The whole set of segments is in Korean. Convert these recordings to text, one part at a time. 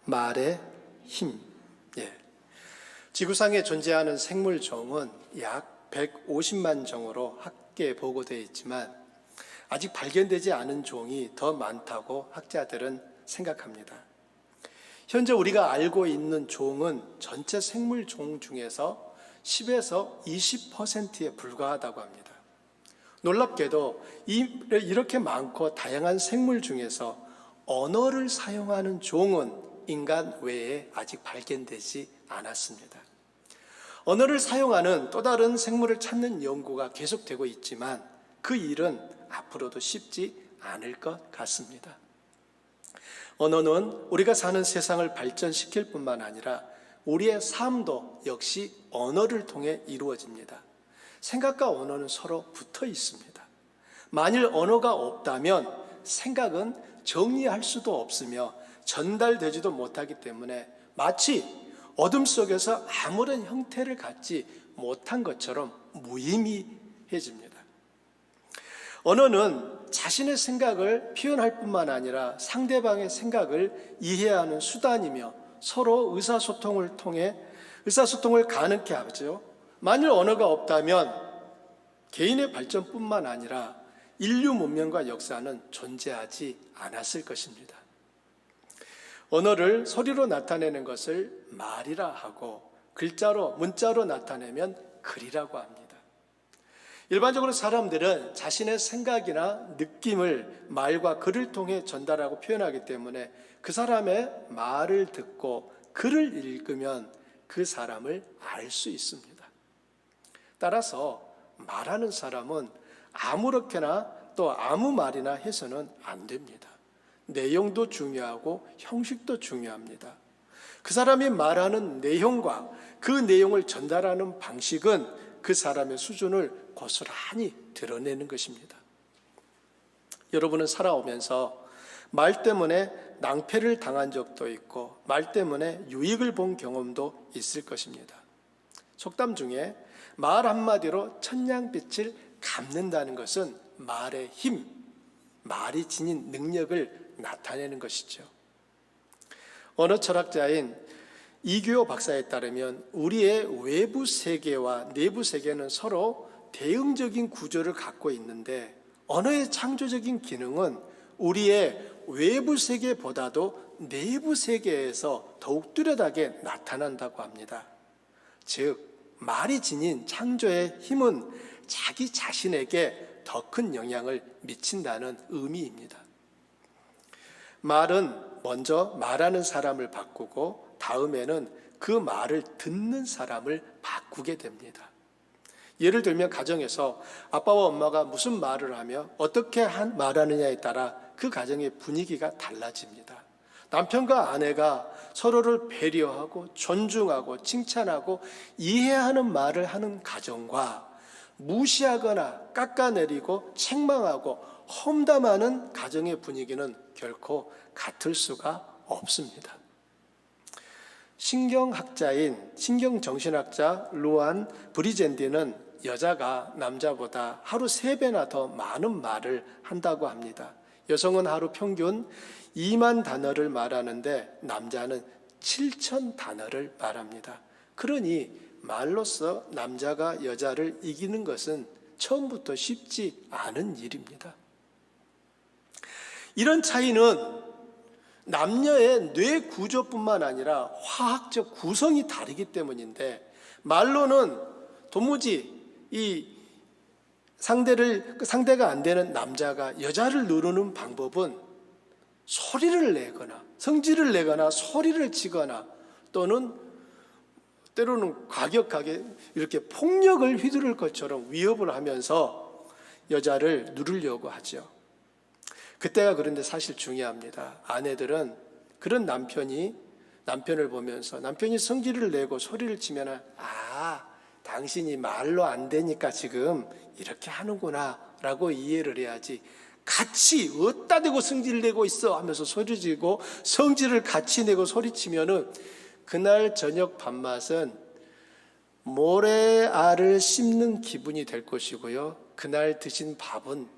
말의 힘. 예. 지구상에 존재하는 생물종은 약 150만 종으로 학계에 보고되어 있지만 아직 발견되지 않은 종이 더 많다고 학자들은 생각합니다. 현재 우리가 알고 있는 종은 전체 생물종 중에서 10에서 20%에 불과하다고 합니다. 놀랍게도 이렇게 많고 다양한 생물 중에서 언어를 사용하는 종은 인간 외에 아직 발견되지 않았습니다. 언어를 사용하는 또 다른 생물을 찾는 연구가 계속되고 있지만 그 일은 앞으로도 쉽지 않을 것 같습니다. 언어는 우리가 사는 세상을 발전시킬 뿐만 아니라 우리의 삶도 역시 언어를 통해 이루어집니다. 생각과 언어는 서로 붙어 있습니다. 만일 언어가 없다면 생각은 정리할 수도 없으며 전달되지도 못하기 때문에 마치 어둠 속에서 아무런 형태를 갖지 못한 것처럼 무의미해집니다. 언어는 자신의 생각을 표현할 뿐만 아니라 상대방의 생각을 이해하는 수단이며 서로 의사소통을 통해 의사소통을 가능케 하죠. 만일 언어가 없다면 개인의 발전뿐만 아니라 인류 문명과 역사는 존재하지 않았을 것입니다. 언어를 소리로 나타내는 것을 말이라 하고 문자로 나타내면 글이라고 합니다. 일반적으로 사람들은 자신의 생각이나 느낌을 말과 글을 통해 전달하고 표현하기 때문에 그 사람의 말을 듣고 글을 읽으면 그 사람을 알 수 있습니다. 따라서 말하는 사람은 아무렇게나 또 아무 말이나 해서는 안 됩니다. 내용도 중요하고 형식도 중요합니다. 그 사람이 말하는 내용과 그 내용을 전달하는 방식은 그 사람의 수준을 고스란히 드러내는 것입니다. 여러분은 살아오면서 말 때문에 낭패를 당한 적도 있고 말 때문에 유익을 본 경험도 있을 것입니다. 속담 중에 말 한마디로 천냥빛을 갚는다는 것은 말의 힘, 말이 지닌 능력을 나타내는 것이죠. 언어 철학자인 이규호 박사에 따르면 우리의 외부 세계와 내부 세계는 서로 대응적인 구조를 갖고 있는데 언어의 창조적인 기능은 우리의 외부 세계보다도 내부 세계에서 더욱 뚜렷하게 나타난다고 합니다. 즉 말이 지닌 창조의 힘은 자기 자신에게 더 큰 영향을 미친다는 의미입니다. 말은 먼저 말하는 사람을 바꾸고 다음에는 그 말을 듣는 사람을 바꾸게 됩니다. 예를 들면 가정에서 아빠와 엄마가 무슨 말을 하며 어떻게 말하느냐에 따라 그 가정의 분위기가 달라집니다. 남편과 아내가 서로를 배려하고 존중하고 칭찬하고 이해하는 말을 하는 가정과 무시하거나 깎아내리고 책망하고 험담하는 가정의 분위기는 결코 같을 수가 없습니다. 신경정신학자 루안 브리젠디는 여자가 남자보다 하루 3배나 더 많은 말을 한다고 합니다. 여성은 하루 평균 2만 단어를 말하는데 남자는 7천 단어를 말합니다. 그러니 말로써 남자가 여자를 이기는 것은 처음부터 쉽지 않은 일입니다. 이런 차이는 남녀의 뇌 구조뿐만 아니라 화학적 구성이 다르기 때문인데 말로는 도무지 상대가 안 되는 남자가 여자를 누르는 방법은 소리를 내거나 성질을 내거나 소리를 치거나 또는 때로는 과격하게 이렇게 폭력을 휘두를 것처럼 위협을 하면서 여자를 누르려고 하죠. 그때가 그런데 사실 중요합니다. 아내들은 그런 남편을 보면서 남편이 성질을 내고 소리를 치면 당신이 말로 안 되니까 지금 이렇게 하는구나 라고 이해를 해야지 같이 어디다 대고 성질을 내고 있어 하면서 소리 지르고 성질을 같이 내고 소리치면은 그날 저녁 밥맛은 모래알을 씹는 기분이 될 것이고요. 그날 드신 밥은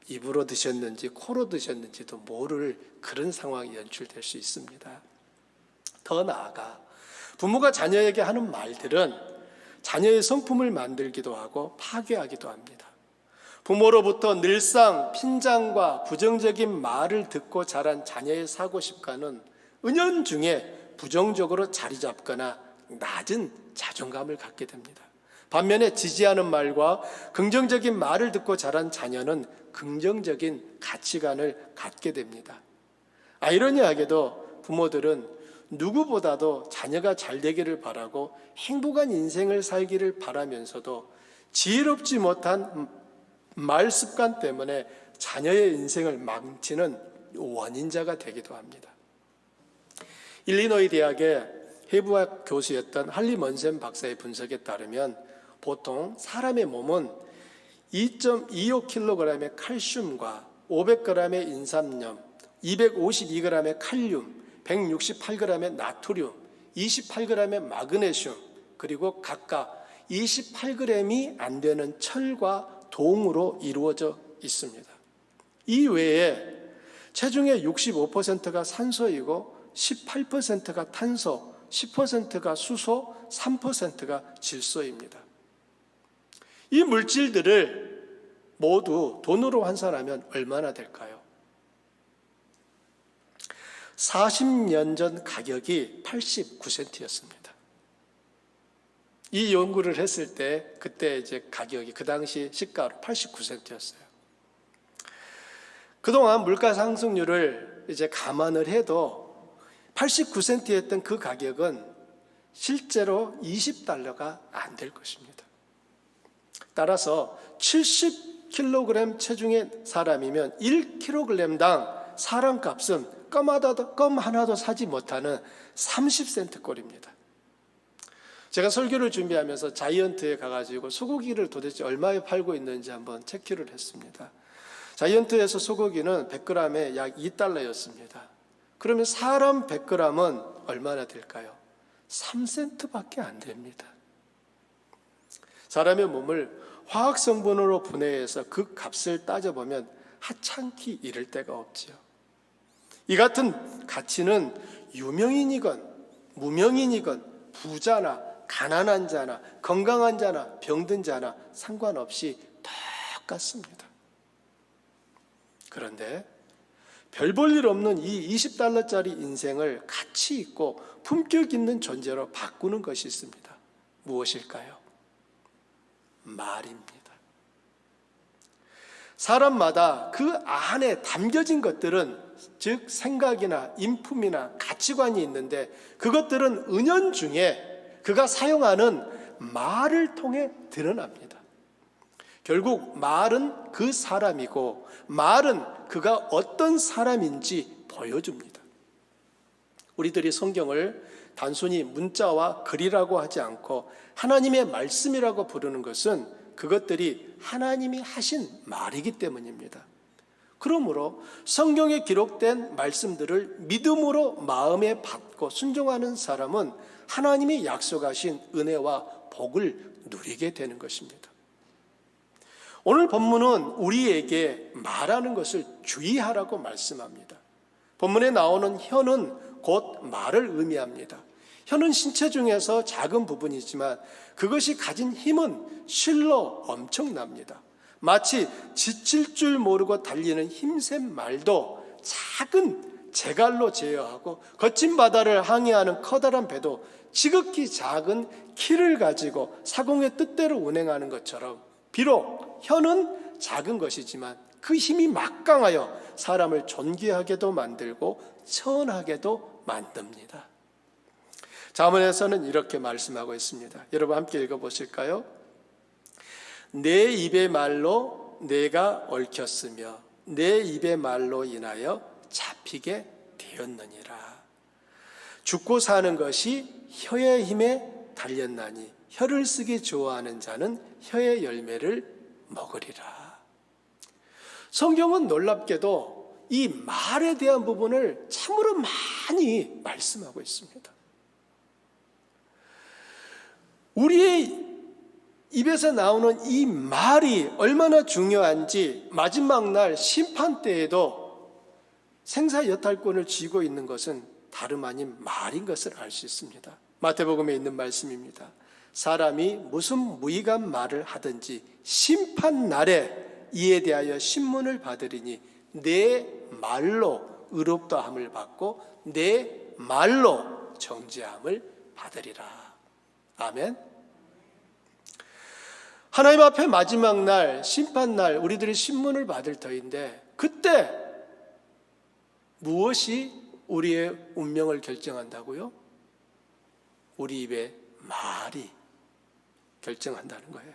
입으로 드셨는지 코로 드셨는지도 모를 그런 상황이 연출될 수 있습니다. 더 나아가 부모가 자녀에게 하는 말들은 자녀의 성품을 만들기도 하고 파괴하기도 합니다. 부모로부터 늘상 핀잔과 부정적인 말을 듣고 자란 자녀의 사고 습관은 은연중에 부정적으로 자리 잡거나 낮은 자존감을 갖게 됩니다. 반면에 지지하는 말과 긍정적인 말을 듣고 자란 자녀는 긍정적인 가치관을 갖게 됩니다. 아이러니하게도 부모들은 누구보다도 자녀가 잘 되기를 바라고 행복한 인생을 살기를 바라면서도 지혜롭지 못한 말 습관 때문에 자녀의 인생을 망치는 원인자가 되기도 합니다. 일리노이 대학의 해부학 교수였던 할리 먼센 박사의 분석에 따르면 보통 사람의 몸은 2.25kg의 칼슘과 500g의 인삼염, 252g의 칼륨, 168g의 나트륨, 28g의 마그네슘, 그리고 각각 28g이 안 되는 철과 동으로 이루어져 있습니다. 이 외에 체중의 65%가 산소이고 18%가 탄소, 10%가 수소, 3%가 질소입니다. 이 물질들을 모두 돈으로 환산하면 얼마나 될까요? 40년 전 가격이 89센트였습니다. 이 연구를 했을 때 그때 이제 가격이 그 당시 시가로 89센트였어요. 그동안 물가 상승률을 이제 감안을 해도 89센트였던 그 가격은 실제로 $20가 안 될 것입니다. 따라서 70kg 체중의 사람이면 1kg당 사람 값은 껌 하나도 사지 못하는 30센트 꼴입니다. 제가 설교를 준비하면서 자이언트에 가가지고 소고기를 도대체 얼마에 팔고 있는지 한번 체크를 했습니다. 자이언트에서 소고기는 100g에 약 $2였습니다. 그러면 사람 100g은 얼마나 될까요? 3센트밖에 안 됩니다. 사람의 몸을 화학 성분으로 분해해서 그 값을 따져보면 하찮기 이를 데가 없지요. 이 같은 가치는 유명인이건 무명인이건 부자나 가난한 자나 건강한 자나 병든 자나 상관없이 똑같습니다. 그런데 별 볼 일 없는 이 $20짜리 인생을 가치 있고 품격 있는 존재로 바꾸는 것이 있습니다. 무엇일까요? 말입니다. 사람마다 그 안에 담겨진 것들은 즉 생각이나 인품이나 가치관이 있는데 그것들은 은연중에 그가 사용하는 말을 통해 드러납니다. 결국 말은 그 사람이고 말은 그가 어떤 사람인지 보여줍니다. 우리들이 성경을 단순히 문자와 글이라고 하지 않고 하나님의 말씀이라고 부르는 것은 그것들이 하나님이 하신 말이기 때문입니다. 그러므로 성경에 기록된 말씀들을 믿음으로 마음에 받고 순종하는 사람은 하나님이 약속하신 은혜와 복을 누리게 되는 것입니다. 오늘 본문은 우리에게 말하는 것을 주의하라고 말씀합니다. 본문에 나오는 혀는 곧 말을 의미합니다. 혀는 신체 중에서 작은 부분이지만 그것이 가진 힘은 실로 엄청납니다. 마치 지칠 줄 모르고 달리는 힘센 말도 작은 제갈로 제어하고 거친 바다를 항해하는 커다란 배도 지극히 작은 키를 가지고 사공의 뜻대로 운행하는 것처럼 비록 혀는 작은 것이지만 그 힘이 막강하여 사람을 존귀하게도 만들고 천하게도 만듭니다. 잠언에서는 이렇게 말씀하고 있습니다. 여러분 함께 읽어보실까요? 내 입의 말로 내가 얽혔으며 내 입의 말로 인하여 잡히게 되었느니라. 죽고 사는 것이 혀의 힘에 달렸나니 혀를 쓰기 좋아하는 자는 혀의 열매를 먹으리라. 성경은 놀랍게도 이 말에 대한 부분을 참으로 많이 말씀하고 있습니다. 우리의 입에서 나오는 이 말이 얼마나 중요한지 마지막 날 심판 때에도 생사여탈권을 쥐고 있는 것은 다름 아닌 말인 것을 알 수 있습니다. 마태복음에 있는 말씀입니다. 사람이 무슨 무익한 말을 하든지 심판날에 이에 대하여 신문을 받으리니 내 말로 의롭다함을 받고 내 말로 정죄함을 받으리라. 아멘. 하나님 앞에 마지막 날, 심판날 우리들이 신문을 받을 터인데 그때 무엇이 우리의 운명을 결정한다고요? 우리 입의 말이 결정한다는 거예요.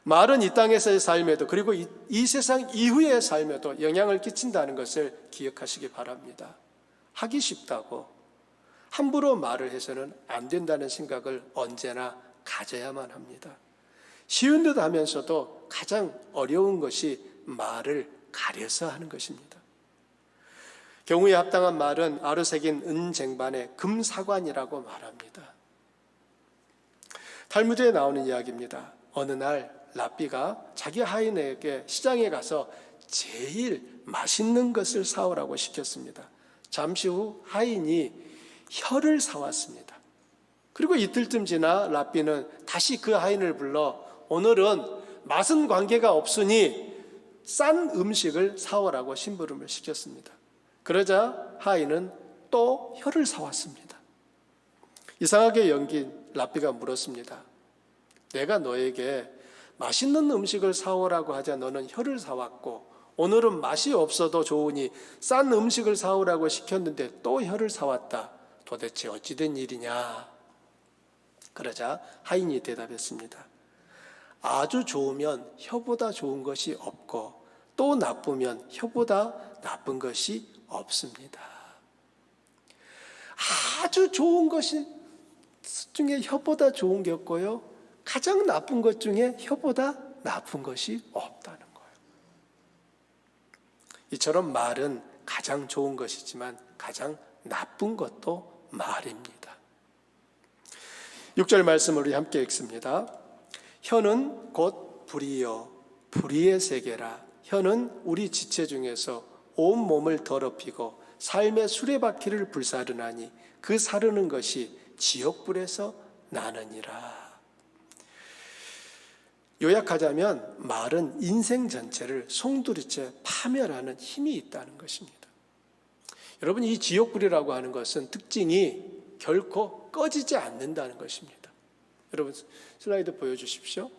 말은 이 땅에서의 삶에도 그리고 이 세상 이후의 삶에도 영향을 끼친다는 것을 기억하시기 바랍니다. 하기 쉽다고 함부로 말을 해서는 안 된다는 생각을 언제나 가져야만 합니다. 쉬운 듯 하면서도 가장 어려운 것이 말을 가려서 하는 것입니다. 경우에 합당한 말은 아르새긴 은쟁반의 금사관이라고 말합니다. 탈무드에 나오는 이야기입니다. 어느 날 랍비가 자기 하인에게 시장에 가서 제일 맛있는 것을 사오라고 시켰습니다. 잠시 후 하인이 혀를 사왔습니다. 그리고 이틀쯤 지나 랍비는 다시 그 하인을 불러 오늘은 맛은 관계가 없으니 싼 음식을 사오라고 심부름을 시켰습니다. 그러자 하인은 또 혀를 사왔습니다. 이상하게 연긴 랍비가 물었습니다. 내가 너에게 맛있는 음식을 사오라고 하자 너는 혀를 사왔고 오늘은 맛이 없어도 좋으니 싼 음식을 사오라고 시켰는데 또 혀를 사왔다. 도대체 어찌된 일이냐? 그러자 하인이 대답했습니다. 아주 좋으면 혀보다 좋은 것이 없고 또 나쁘면 혀보다 나쁜 것이 없습니다. 아주 좋은 것이 중에 혀보다 좋은 게 없고요. 가장 나쁜 것 중에 혀보다 나쁜 것이 없다는 거예요. 이처럼 말은 가장 좋은 것이지만 가장 나쁜 것도 말입니다. 6절 말씀을 우리 함께 읽습니다. 혀는 곧 불이요 불의의 세계라. 혀는 우리 지체 중에서 온 몸을 더럽히고 삶의 수레바퀴를 불사르나니 그 사르는 것이 지옥불에서 나느니라. 요약하자면 말은 인생 전체를 송두리째 파멸하는 힘이 있다는 것입니다. 여러분, 이 지옥불이라고 하는 것은 특징이 결코 꺼지지 않는다는 것입니다. 여러분 슬라이드 보여주십시오.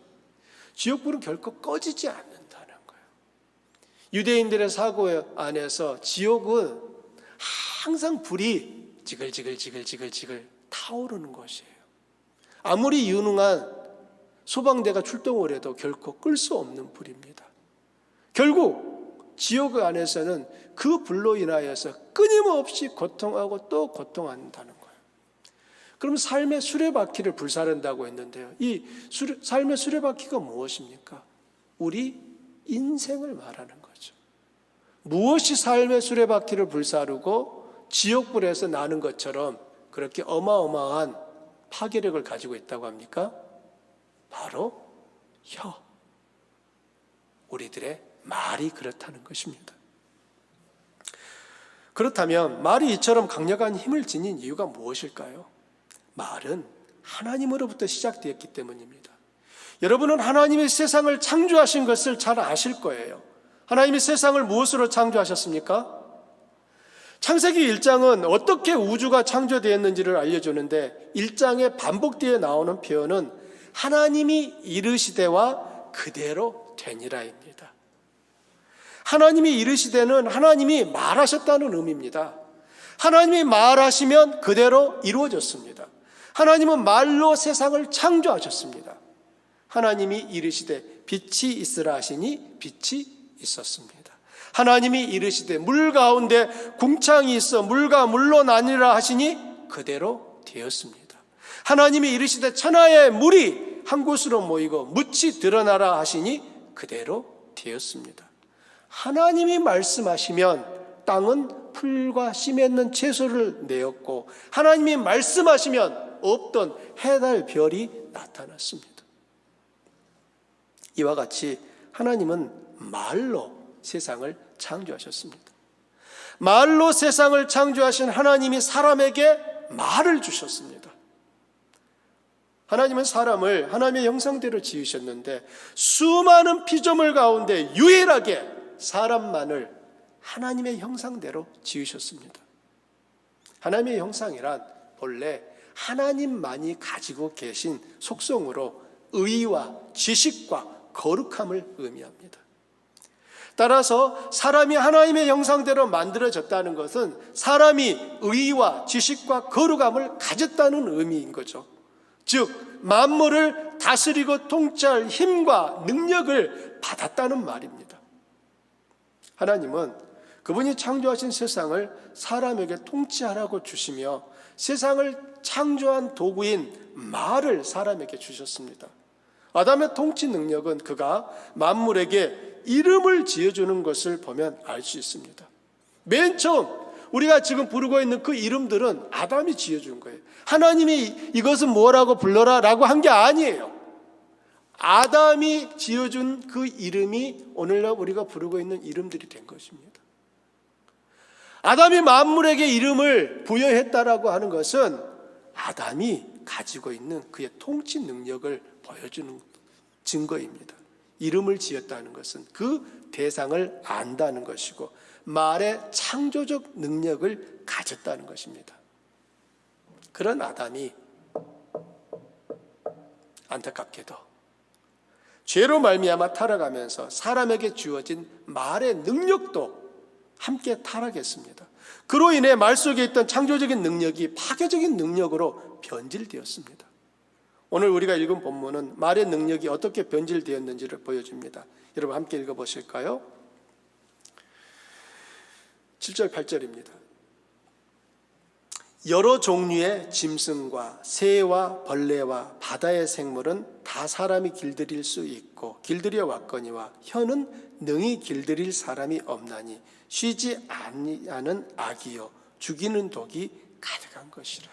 지옥불은 결코 꺼지지 않는다는 거예요. 유대인들의 사고 안에서 지옥은 항상 불이 지글지글 타오르는 것이에요. 아무리 유능한 소방대가 출동을 해도 결코 끌 수 없는 불입니다. 결국 지옥 안에서는 그 불로 인하여서 끊임없이 고통하고 또 고통한다는 거예요. 그럼 삶의 수레바퀴를 불사른다고 했는데요. 이 삶의 수레바퀴가 무엇입니까? 우리 인생을 말하는 거죠. 무엇이 삶의 수레바퀴를 불사르고 지옥불에서 나는 것처럼 그렇게 어마어마한 파괴력을 가지고 있다고 합니까? 바로 혀. 우리들의 말이 그렇다는 것입니다. 그렇다면 말이 이처럼 강력한 힘을 지닌 이유가 무엇일까요? 말은 하나님으로부터 시작되었기 때문입니다. 여러분은 하나님이 세상을 창조하신 것을 잘 아실 거예요. 하나님이 세상을 무엇으로 창조하셨습니까? 창세기 1장은 어떻게 우주가 창조되었는지를 알려주는데 1장에 반복되어 나오는 표현은 하나님이 이르시되와 그대로 되니라입니다. 하나님이 이르시되는 하나님이 말하셨다는 의미입니다. 하나님이 말하시면 그대로 이루어졌습니다. 하나님은 말로 세상을 창조하셨습니다. 하나님이 이르시되 빛이 있으라 하시니 빛이 있었습니다. 하나님이 이르시되 물 가운데 궁창이 있어 물과 물로 나뉘라 하시니 그대로 되었습니다. 하나님이 이르시되 천하의 물이 한 곳으로 모이고 묻이 드러나라 하시니 그대로 되었습니다. 하나님이 말씀하시면 땅은 풀과 씨 맺는 채소를 내었고 하나님이 말씀하시면 없던 해, 달, 별이 나타났습니다. 이와 같이 하나님은 말로 세상을 창조하셨습니다. 말로 세상을 창조하신 하나님이 사람에게 말을 주셨습니다. 하나님은 사람을 하나님의 형상대로 지으셨는데 수많은 피조물 가운데 유일하게 사람만을 하나님의 형상대로 지으셨습니다. 하나님의 형상이란 본래 하나님만이 가지고 계신 속성으로 의와 지식과 거룩함을 의미합니다. 따라서 사람이 하나님의 형상대로 만들어졌다는 것은 사람이 의와 지식과 거룩함을 가졌다는 의미인 거죠. 즉 만물을 다스리고 통치할 힘과 능력을 받았다는 말입니다. 하나님은 그분이 창조하신 세상을 사람에게 통치하라고 주시며 세상을 창조한 도구인 말을 사람에게 주셨습니다. 아담의 통치 능력은 그가 만물에게 이름을 지어주는 것을 보면 알 수 있습니다. 맨 처음 우리가 지금 부르고 있는 그 이름들은 아담이 지어준 거예요. 하나님이 이것은 뭐라고 불러라 라고 한 게 아니에요. 아담이 지어준 그 이름이 오늘날 우리가 부르고 있는 이름들이 된 것입니다. 아담이 만물에게 이름을 부여했다라고 하는 것은 아담이 가지고 있는 그의 통치 능력을 보여주는 증거입니다. 이름을 지었다는 것은 그 대상을 안다는 것이고 말의 창조적 능력을 가졌다는 것입니다. 그런 아담이 안타깝게도 죄로 말미암아 타락하면서 사람에게 주어진 말의 능력도 함께 타락했습니다. 그로 인해 말 속에 있던 창조적인 능력이 파괴적인 능력으로 변질되었습니다. 오늘 우리가 읽은 본문은 말의 능력이 어떻게 변질되었는지를 보여줍니다. 여러분 함께 읽어보실까요? 7절 8절입니다. 여러 종류의 짐승과 새와 벌레와 바다의 생물은 다 사람이 길들일 수 있고 길들여 왔거니와 혀는 능히 길들일 사람이 없나니 쉬지 아니하는 악이요 죽이는 독이 가득한 것이라.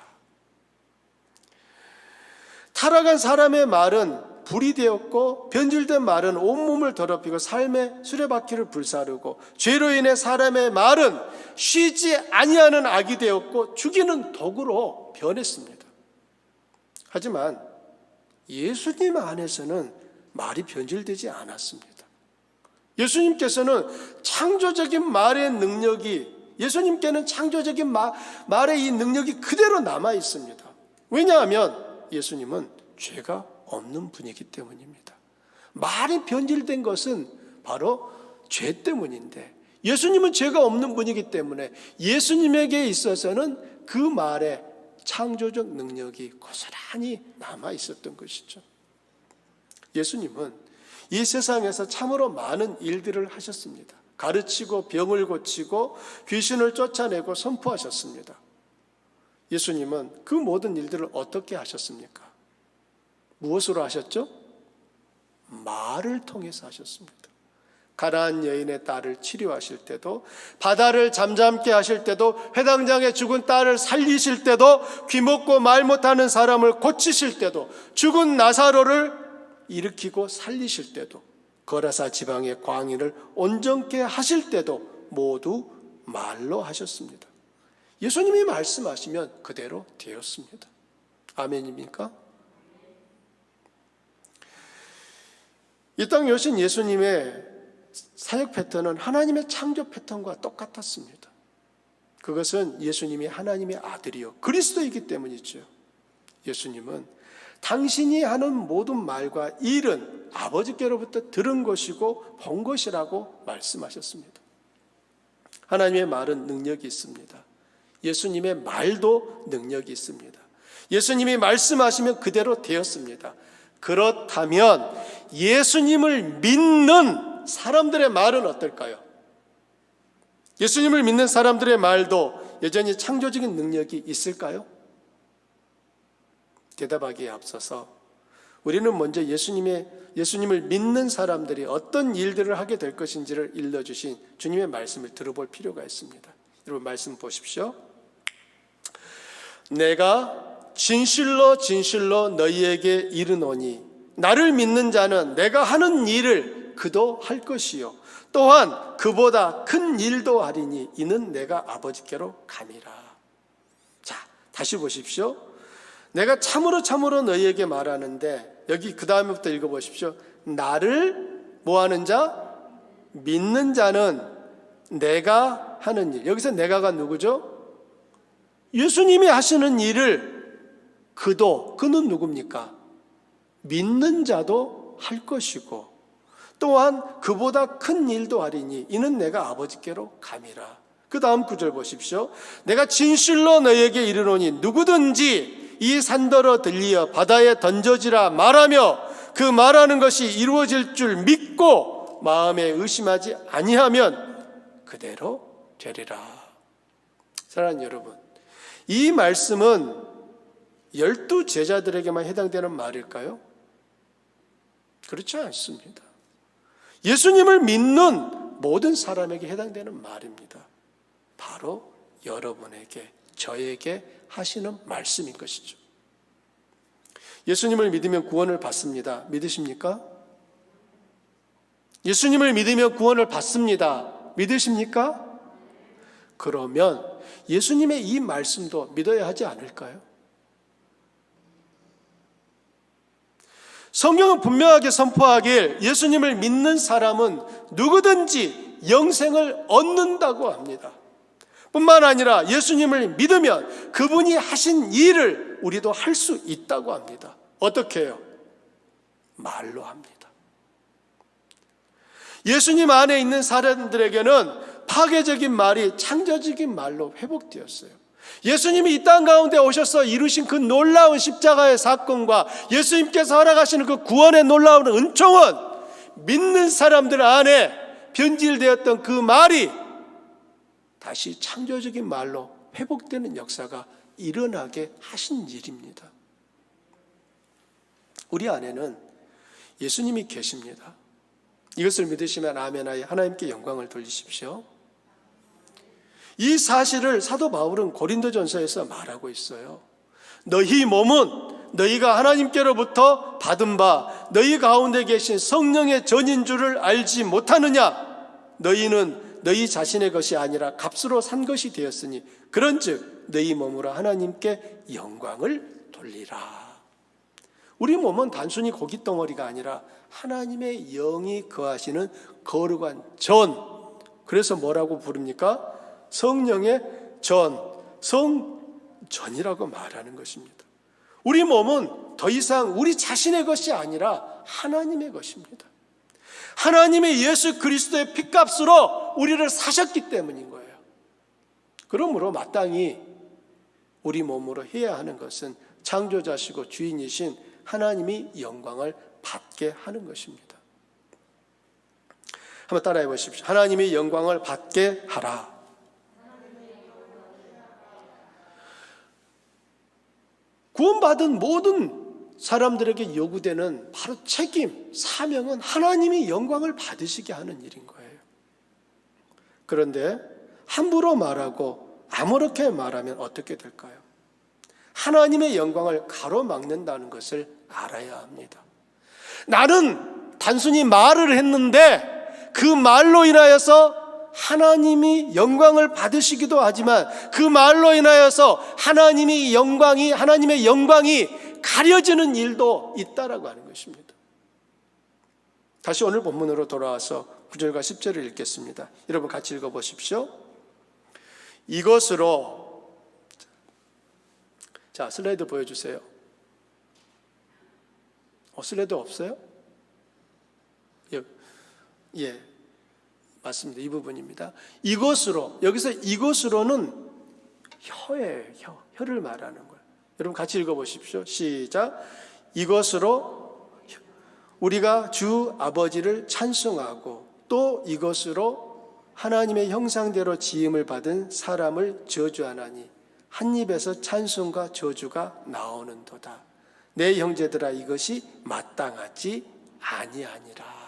타락한 사람의 말은 불이 되었고 변질된 말은 온몸을 더럽히고 삶의 수레바퀴를 불사르고 죄로 인해 사람의 말은 쉬지 아니하는 악이 되었고 죽이는 독으로 변했습니다. 하지만 예수님 안에서는 말이 변질되지 않았습니다. 예수님께서는 창조적인 말의 능력이 예수님께는 창조적인 말의 이 능력이 그대로 남아 있습니다. 왜냐하면 예수님은 죄가 없는 분이기 때문입니다. 말이 변질된 것은 바로 죄 때문인데 예수님은 죄가 없는 분이기 때문에 예수님에게 있어서는 그 말의 창조적 능력이 고스란히 남아 있었던 것이죠. 예수님은 이 세상에서 참으로 많은 일들을 하셨습니다. 가르치고 병을 고치고 귀신을 쫓아내고 선포하셨습니다. 예수님은 그 모든 일들을 어떻게 하셨습니까? 무엇으로 하셨죠? 말을 통해서 하셨습니다. 가나안 여인의 딸을 치료하실 때도, 바다를 잠잠게 하실 때도, 회당장에 죽은 딸을 살리실 때도, 귀먹고 말 못하는 사람을 고치실 때도, 죽은 나사로를 일으키고 살리실 때도, 거라사 지방의 광인을 온전케 하실 때도 모두 말로 하셨습니다. 예수님이 말씀하시면 그대로 되었습니다. 아멘입니까? 이 땅 여신 예수님의 사역 패턴은 하나님의 창조 패턴과 똑같았습니다. 그것은 예수님이 하나님의 아들이요 그리스도이기 때문이죠. 예수님은 당신이 하는 모든 말과 일은 아버지께로부터 들은 것이고 본 것이라고 말씀하셨습니다. 하나님의 말은 능력이 있습니다. 예수님의 말도 능력이 있습니다. 예수님이 말씀하시면 그대로 되었습니다. 그렇다면 예수님을 믿는 사람들의 말은 어떨까요? 예수님을 믿는 사람들의 말도 여전히 창조적인 능력이 있을까요? 대답하기에 앞서서 우리는 먼저 예수님을 믿는 사람들이 어떤 일들을 하게 될 것인지를 일러주신 주님의 말씀을 들어볼 필요가 있습니다. 여러분 말씀 보십시오. 내가 진실로 진실로 너희에게 이르노니 나를 믿는 자는 내가 하는 일을 그도 할 것이요 또한 그보다 큰 일도 하리니 이는 내가 아버지께로 감이라. 자, 다시 보십시오. 내가 참으로 참으로 너희에게 말하는데, 여기 그 다음부터 읽어보십시오. 나를 뭐하는 자? 믿는 자는 내가 하는 일. 여기서 내가가 누구죠? 예수님이 하시는 일을 그는 누굽니까? 믿는 자도 할 것이고 또한 그보다 큰 일도 하리니 이는 내가 아버지께로 감이라. 그 다음 구절 보십시오. 내가 진실로 너희에게 이르노니 누구든지 이 산더러 들리어 바다에 던져지라 말하며 그 말하는 것이 이루어질 줄 믿고 마음에 의심하지 아니하면 그대로 되리라. 사랑하는 여러분, 이 말씀은 12 제자들에게만 해당되는 말일까요? 그렇지 않습니다. 예수님을 믿는 모든 사람에게 해당되는 말입니다. 바로 여러분에게, 저에게 하시는 말씀인 것이죠. 예수님을 믿으면 구원을 받습니다. 믿으십니까? 예수님을 믿으면 구원을 받습니다. 믿으십니까? 그러면 예수님의 이 말씀도 믿어야 하지 않을까요? 성경은 분명하게 선포하길 예수님을 믿는 사람은 누구든지 영생을 얻는다고 합니다. 뿐만 아니라 예수님을 믿으면 그분이 하신 일을 우리도 할 수 있다고 합니다. 어떻게 해요? 말로 합니다. 예수님 안에 있는 사람들에게는 파괴적인 말이 창조적인 말로 회복되었어요. 예수님이 이 땅 가운데 오셔서 이루신 그 놀라운 십자가의 사건과 예수님께서 허락하시는 그 구원의 놀라운 은총은 믿는 사람들 안에 변질되었던 그 말이 다시 창조적인 말로 회복되는 역사가 일어나게 하신 일입니다. 우리 안에는 예수님이 계십니다. 이것을 믿으시면 아멘하여 하나님께 영광을 돌리십시오. 이 사실을 사도 바울은 고린도전서에서 말하고 있어요. 너희 몸은 너희가 하나님께로부터 받은 바 너희 가운데 계신 성령의 전인 줄을 알지 못하느냐? 너희는 너희 자신의 것이 아니라 값으로 산 것이 되었으니 그런즉 너희 몸으로 하나님께 영광을 돌리라. 우리 몸은 단순히 고깃덩어리가 아니라 하나님의 영이 거하시는 거룩한 전, 그래서 뭐라고 부릅니까? 성령의 전, 성전이라고 말하는 것입니다. 우리 몸은 더 이상 우리 자신의 것이 아니라 하나님의 것입니다. 하나님의 예수 그리스도의 핏값으로 우리를 사셨기 때문인 거예요. 그러므로 마땅히 우리 몸으로 해야 하는 것은 창조자시고 주인이신 하나님이 영광을 받게 하는 것입니다. 한번 따라해 보십시오. 하나님이 영광을 받게 하라. 구원받은 모든 사람들에게 요구되는 바로 책임, 사명은 하나님이 영광을 받으시게 하는 일인 거예요. 그런데 함부로 말하고 아무렇게 말하면 어떻게 될까요? 하나님의 영광을 가로막는다는 것을 알아야 합니다. 나는 단순히 말을 했는데 그 말로 인하여서 하나님이 영광을 받으시기도 하지만 그 말로 인하여서 하나님의 영광이 가려지는 일도 있다라고 하는 것입니다. 다시 오늘 본문으로 돌아와서 9절과 10절을 읽겠습니다. 여러분 같이 읽어보십시오. 이것으로, 자 슬라이드 보여주세요. 슬라이드 없어요? 예, 맞습니다. 이 부분입니다. 이것으로, 여기서 이것으로는 혀예요. 혀를 말하는 거예요. 여러분 같이 읽어보십시오. 시작. 이것으로 우리가 주 아버지를 찬송하고 또 이것으로 하나님의 형상대로 지음을 받은 사람을 저주하나니 한 입에서 찬송과 저주가 나오는도다. 내 형제들아 이것이 마땅하지 아니하니라.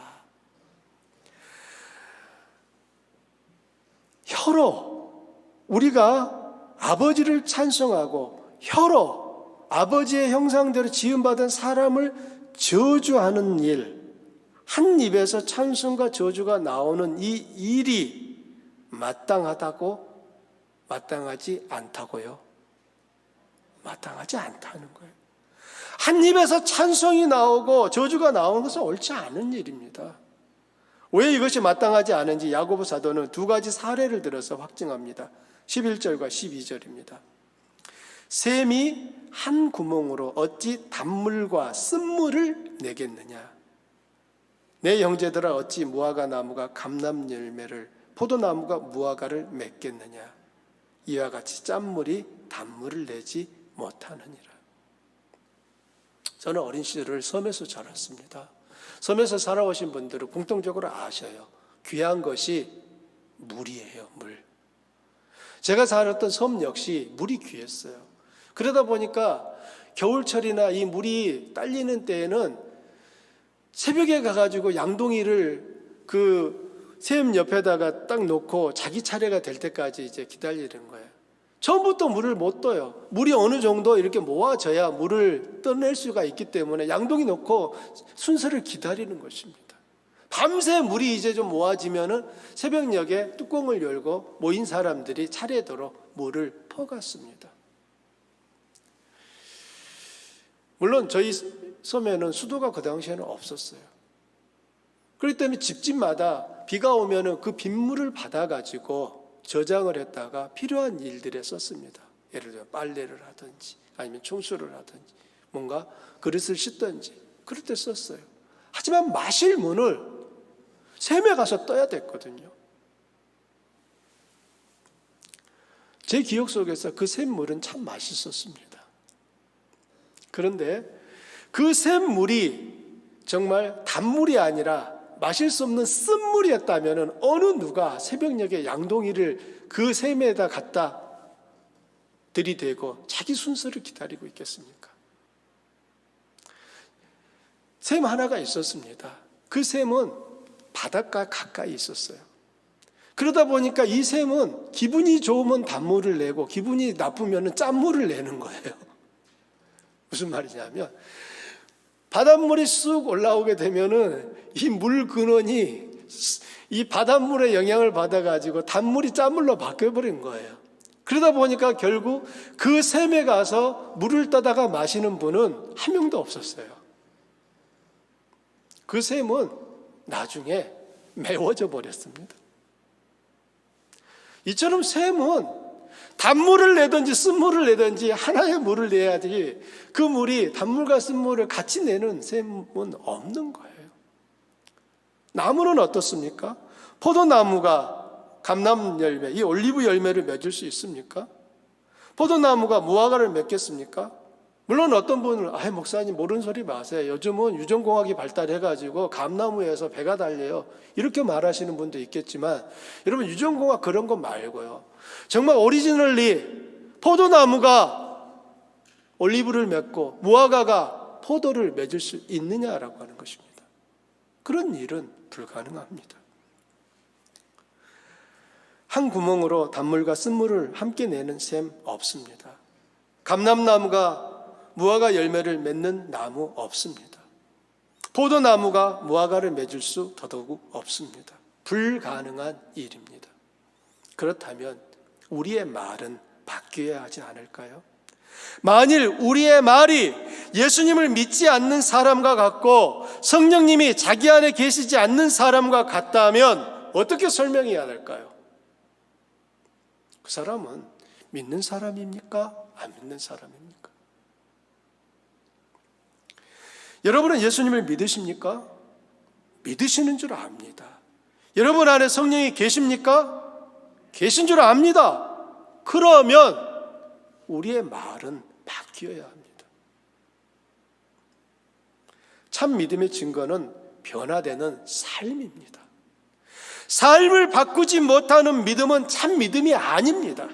혀로 우리가 아버지를 찬송하고 혀로 아버지의 형상대로 지음받은 사람을 저주하는 일, 한 입에서 찬송과 저주가 나오는 이 일이 마땅하다고? 마땅하지 않다고요? 마땅하지 않다는 거예요. 한 입에서 찬송이 나오고 저주가 나오는 것은 옳지 않은 일입니다. 왜 이것이 마땅하지 않은지 야고보 사도는 두 가지 사례를 들어서 확증합니다. 11절과 12절입니다. 샘이 한 구멍으로 어찌 단물과 쓴물을 내겠느냐? 내 형제들아 어찌 무화과 나무가 감람 열매를 포도나무가 무화과를 맺겠느냐? 이와 같이 짠물이 단물을 내지 못하느니라. 저는 어린 시절을 섬에서 자랐습니다. 섬에서 살아오신 분들은 공통적으로 아셔요. 귀한 것이 물이에요, 물. 제가 살았던 섬 역시 물이 귀했어요. 그러다 보니까 겨울철이나 이 물이 딸리는 때에는 새벽에 가가지고 양동이를 그 샘 옆에다가 딱 놓고 자기 차례가 될 때까지 이제 기다리는 거예요. 처음부터 물을 못 떠요. 물이 어느 정도 이렇게 모아져야 물을 떠낼 수가 있기 때문에 양동이 놓고 순서를 기다리는 것입니다. 밤새 물이 이제 좀 모아지면은 새벽녘에 뚜껑을 열고 모인 사람들이 차례대로 물을 퍼갔습니다. 물론 저희 섬에는 수도가 그 당시에는 없었어요. 그렇기 때문에 집집마다 비가 오면은 그 빗물을 받아가지고 저장을 했다가 필요한 일들에 썼습니다. 예를 들어 빨래를 하든지 아니면 청소를 하든지 뭔가 그릇을 씻든지 그럴 때 썼어요. 하지만 마실 물을 샘에 가서 떠야 됐거든요. 제 기억 속에서 그 샘물은 참 맛있었습니다. 그런데 그 샘물이 정말 단물이 아니라 마실 수 없는 쓴물이었다면 어느 누가 새벽녘에 양동이를 그 샘에다 갖다 들이대고 자기 순서를 기다리고 있겠습니까? 샘 하나가 있었습니다. 그 샘은 바닷가 가까이 있었어요. 그러다 보니까 이 샘은 기분이 좋으면 단물을 내고 기분이 나쁘면 짠물을 내는 거예요. 무슨 말이냐면 바닷물이 쑥 올라오게 되면은 이 물 근원이 이 바닷물의 영향을 받아가지고 단물이 짠물로 바뀌어버린 거예요. 그러다 보니까 결국 그 샘에 가서 물을 떠다가 마시는 분은 한 명도 없었어요. 그 샘은 나중에 메워져 버렸습니다. 이처럼 샘은 단물을 내든지 쓴물을 내든지 하나의 물을 내야지 그 물이 단물과 쓴물을 같이 내는 샘은 없는 거예요. 나무는 어떻습니까? 포도나무가 감람 열매, 이 올리브 열매를 맺을 수 있습니까? 포도나무가 무화과를 맺겠습니까? 물론 어떤 분은 목사님 모르는 소리 마세요. 요즘은 유전공학이 발달해가지고 감나무에서 배가 달려요. 이렇게 말하시는 분도 있겠지만 여러분 유전공학 그런 거 말고요. 정말 오리지널리 포도나무가 올리브를 맺고 무화과가 포도를 맺을 수 있느냐라고 하는 것입니다. 그런 일은 불가능합니다. 한 구멍으로 단물과 쓴물을 함께 내는 셈 없습니다. 감람나무가 무화과 열매를 맺는 나무 없습니다. 포도나무가 무화과를 맺을 수 더더욱 없습니다. 불가능한 일입니다. 그렇다면 우리의 말은 바뀌어야 하지 않을까요? 만일 우리의 말이 예수님을 믿지 않는 사람과 같고 성령님이 자기 안에 계시지 않는 사람과 같다면 어떻게 설명해야 할까요? 그 사람은 믿는 사람입니까? 안 믿는 사람입니까? 여러분은 예수님을 믿으십니까? 믿으시는 줄 압니다. 여러분 안에 성령이 계십니까? 계신 줄 압니다. 그러면 우리의 말은 바뀌어야 합니다. 참 믿음의 증거는 변화되는 삶입니다. 삶을 바꾸지 못하는 믿음은 참 믿음이 아닙니다.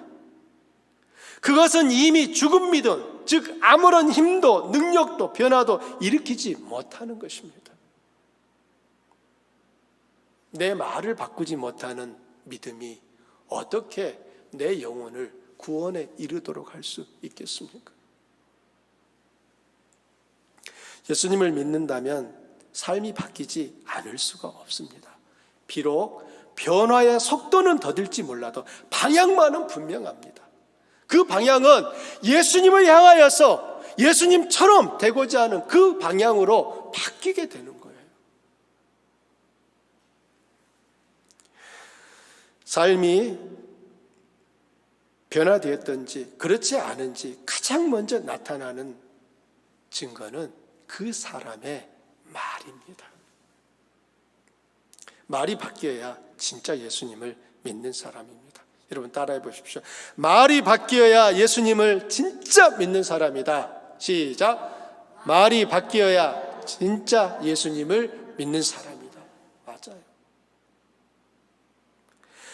그것은 이미 죽은 믿음, 즉 아무런 힘도 능력도 변화도 일으키지 못하는 것입니다. 내 말을 바꾸지 못하는 믿음이 어떻게 내 영혼을 구원에 이르도록 할 수 있겠습니까? 예수님을 믿는다면 삶이 바뀌지 않을 수가 없습니다. 비록 변화의 속도는 더딜지 몰라도 방향만은 분명합니다. 그 방향은 예수님을 향하여서 예수님처럼 되고자 하는 그 방향으로 바뀌게 되는 거예요. 삶이 변화되었든지 그렇지 않은지 가장 먼저 나타나는 증거는 그 사람의 말입니다. 말이 바뀌어야 진짜 예수님을 믿는 사람입니다. 여러분 따라해 보십시오. 말이 바뀌어야 예수님을 진짜 믿는 사람이다. 시작. 말이 바뀌어야 진짜 예수님을 믿는 사람이다. 맞아요.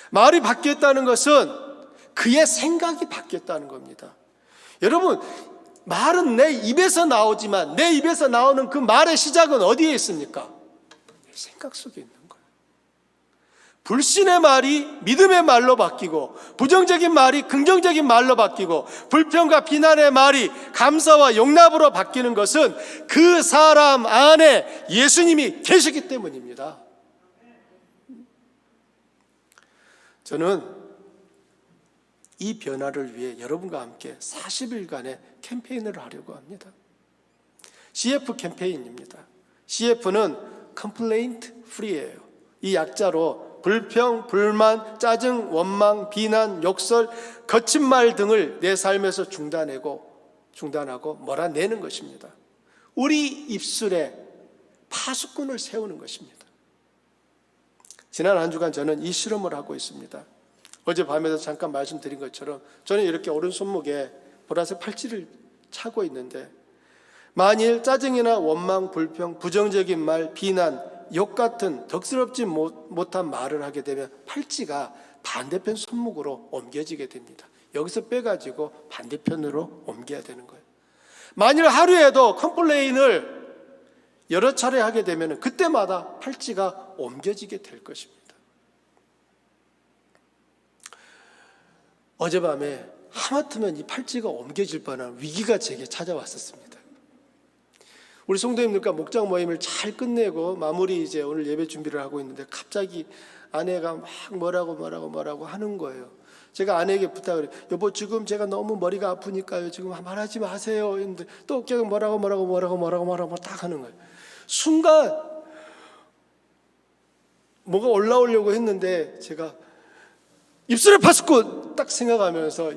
말이 바뀌었다는 것은 그의 생각이 바뀌었다는 겁니다. 여러분, 말은 내 입에서 나오지만 내 입에서 나오는 그 말의 시작은 어디에 있습니까? 내 생각 속에 있는 거예요. 불신의 말이 믿음의 말로 바뀌고, 부정적인 말이 긍정적인 말로 바뀌고, 불평과 비난의 말이 감사와 용납으로 바뀌는 것은 그 사람 안에 예수님이 계시기 때문입니다. 저는 이 변화를 위해 여러분과 함께 40일간의 캠페인을 하려고 합니다. CF 캠페인입니다. CF는 Complaint Free예요. 이 약자로 불평, 불만, 짜증, 원망, 비난, 욕설, 거친 말 등을 내 삶에서 중단하고 몰아내는 것입니다. 우리 입술에 파수꾼을 세우는 것입니다. 지난 한 주간 저는 이 실험을 하고 있습니다. 어젯밤에도 잠깐 말씀드린 것처럼 저는 이렇게 오른손목에 보라색 팔찌를 차고 있는데, 만일 짜증이나 원망, 불평, 부정적인 말, 비난, 욕 같은 덕스럽지 못한 말을 하게 되면 팔찌가 반대편 손목으로 옮겨지게 됩니다. 여기서 빼가지고 반대편으로 옮겨야 되는 거예요. 만일 하루에도 컴플레인을 여러 차례 하게 되면 그때마다 팔찌가 옮겨지게 될 것입니다. 어젯밤에 하마터면 이 팔찌가 옮겨질 뻔한 위기가 제게 찾아왔었습니다. 우리 성도님들과 목장 모임을 잘 끝내고 마무리 이제 오늘 예배 준비를 하고 있는데 갑자기 아내가 막 뭐라고 하는 거예요. 제가 아내에게 부탁을 해요. 여보, 지금 제가 너무 머리가 아프니까요. 지금 말하지 마세요. 했는데 또 계속 뭐라고 딱 하는 거예요. 순간 뭐가 올라오려고 했는데 제가 입술에 파수꾼 딱 생각하면서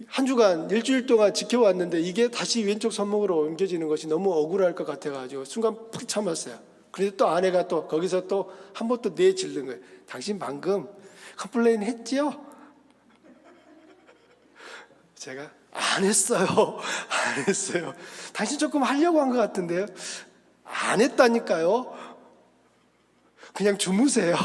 한 주간 일주일 동안 지켜왔는데 이게 다시 왼쪽 손목으로 옮겨지는 것이 너무 억울할 것 같아가지고 순간 푹 참았어요. 그런데 또 아내가 또 거기서 또 한 번 또 내질른 거예요. 당신 방금 컴플레인 했지요? 제가 안 했어요. 당신 조금 하려고 한 것 같은데요. 안 했다니까요. 그냥 주무세요.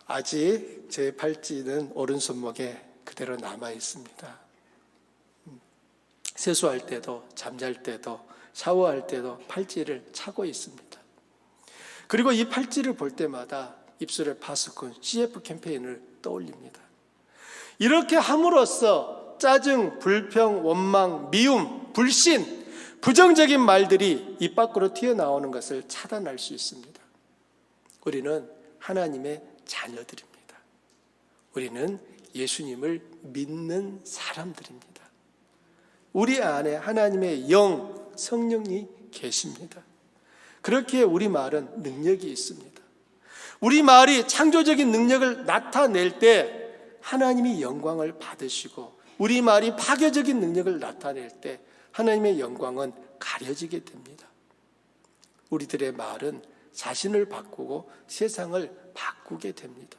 아직 제 팔찌는 오른손목에 그대로 남아 있습니다. 세수할 때도, 잠잘 때도, 샤워할 때도 팔찌를 차고 있습니다. 그리고 이 팔찌를 볼 때마다 입술에 파수꾼 CF 캠페인을 떠올립니다. 이렇게 함으로써 짜증, 불평, 원망, 미움, 불신, 부정적인 말들이 입 밖으로 튀어나오는 것을 차단할 수 있습니다. 우리는 하나님의 자녀들입니다. 우리는 예수님을 믿는 사람들입니다. 우리 안에 하나님의 영, 성령이 계십니다. 그렇기에 우리 말은 능력이 있습니다. 우리 말이 창조적인 능력을 나타낼 때 하나님이 영광을 받으시고, 우리 말이 파괴적인 능력을 나타낼 때 하나님의 영광은 가려지게 됩니다. 우리들의 말은 자신을 바꾸고 세상을 바꾸게 됩니다.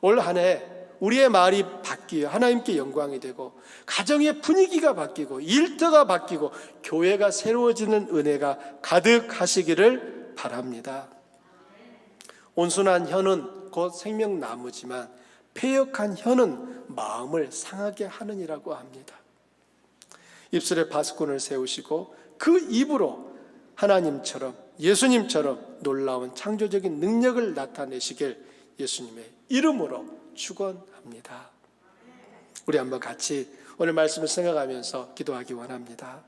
올 한 해 우리의 말이 바뀌어 하나님께 영광이 되고, 가정의 분위기가 바뀌고, 일터가 바뀌고, 교회가 새로워지는 은혜가 가득하시기를 바랍니다. 온순한 혀는 곧 생명나무지만 패역한 혀는 마음을 상하게 하느니라고 합니다. 입술에 파수꾼을 세우시고 그 입으로 하나님처럼, 예수님처럼 놀라운 창조적인 능력을 나타내시길 예수님의 이름으로 축원합니다. 우리 한번 같이 오늘 말씀을 생각하면서 기도하기 원합니다.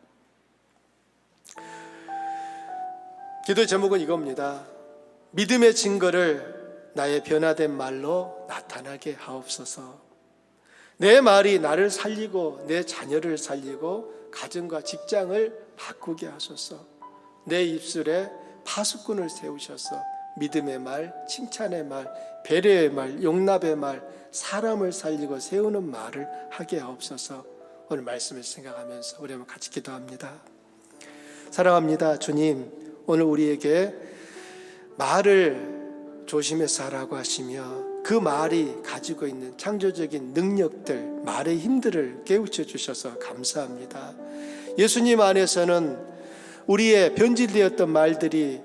기도 제목은 이겁니다. 믿음의 증거를 나의 변화된 말로 나타나게 하옵소서. 내 말이 나를 살리고 내 자녀를 살리고 가정과 직장을 바꾸게 하소서. 내 입술에 파수꾼을 세우셔서 믿음의 말, 칭찬의 말, 배려의 말, 용납의 말, 사람을 살리고 세우는 말을 하게 하옵소서. 오늘 말씀을 생각하면서 우리 한번 같이 기도합니다. 사랑합니다 주님, 오늘 우리에게 말을 조심해서 하라고 하시며 그 말이 가지고 있는 창조적인 능력들, 말의 힘들을 깨우쳐 주셔서 감사합니다. 예수님 안에서는 우리의 변질되었던 말들이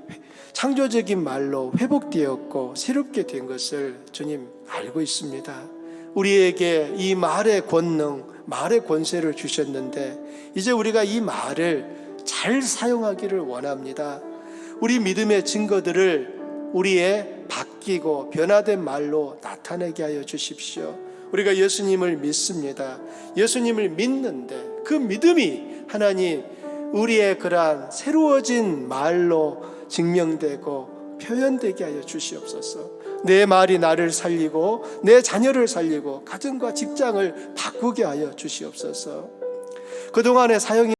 창조적인 말로 회복되었고 새롭게 된 것을 주님 알고 있습니다. 우리에게 이 말의 권능, 말의 권세를 주셨는데 이제 우리가 이 말을 잘 사용하기를 원합니다. 우리 믿음의 증거들을 우리의 바뀌고 변화된 말로 나타내게 하여 주십시오. 우리가 예수님을 믿습니다. 예수님을 믿는데 그 믿음이 하나님 우리의 그러한 새로워진 말로 증명되고 표현되게 하여 주시옵소서. 내 말이 나를 살리고 내 자녀를 살리고 가정과 직장을 바꾸게 하여 주시옵소서. 그동안의 사역이